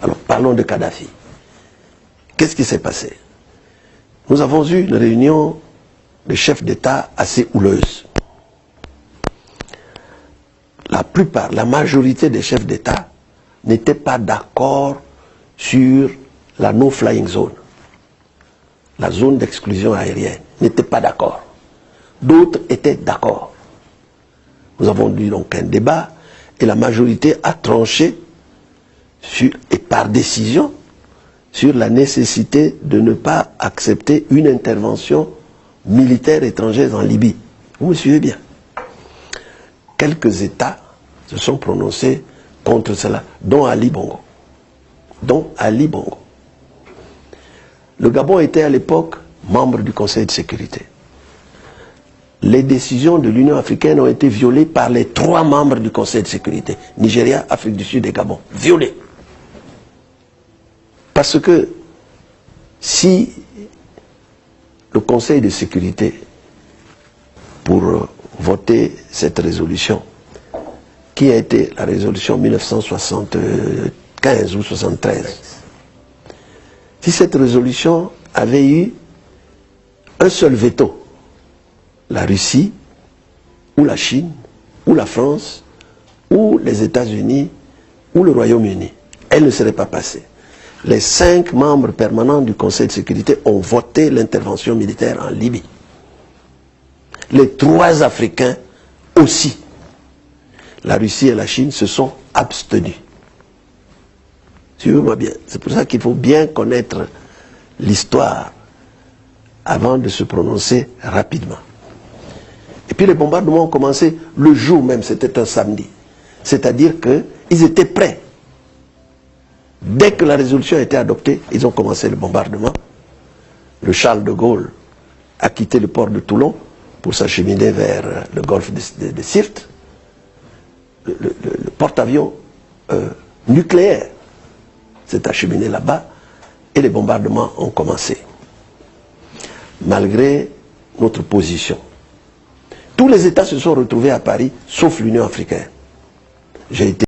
Alors parlons de Kadhafi. Qu'est-ce qui s'est passé? Nous avons eu une réunion de chefs d'État assez houleuse. La plupart, la majorité des chefs d'État n'étaient pas d'accord sur la no-flying zone, la zone d'exclusion aérienne, n'étaient pas d'accord. D'autres étaient d'accord. Nous avons eu donc un débat et la majorité a tranché et par décision sur la nécessité de ne pas accepter une intervention militaire étrangère en Libye. Vous me suivez bien? Quelques États se sont prononcés contre cela, dont Ali Bongo. Le Gabon était à l'époque membre du Conseil de sécurité. Les décisions de l'Union africaine ont été violées par les 3 membres du Conseil de sécurité. Nigeria, Afrique du Sud et Gabon. Violées. Parce que si le Conseil de sécurité, pour voter cette résolution, qui a été la résolution 1975 ou 73, si cette résolution avait eu un seul veto, la Russie, ou la Chine, ou la France, ou les États-Unis, ou le Royaume-Uni, elle ne serait pas passée. Les 5 membres permanents du Conseil de sécurité ont voté l'intervention militaire en Libye. Les 3 Africains aussi. La Russie et la Chine se sont abstenus. Suivez-moi bien. C'est pour ça qu'il faut bien connaître l'histoire avant de se prononcer rapidement. Et puis les bombardements ont commencé le jour même, c'était un samedi. C'est-à-dire qu'ils étaient prêts. Dès que la résolution a été adoptée, ils ont commencé le bombardement. Le Charles de Gaulle a quitté le port de Toulon pour s'acheminer vers le golfe de Sirte. Le porte-avions nucléaire s'est acheminé là-bas et les bombardements ont commencé. Malgré notre position. Tous les États se sont retrouvés à Paris, sauf l'Union africaine. J'ai été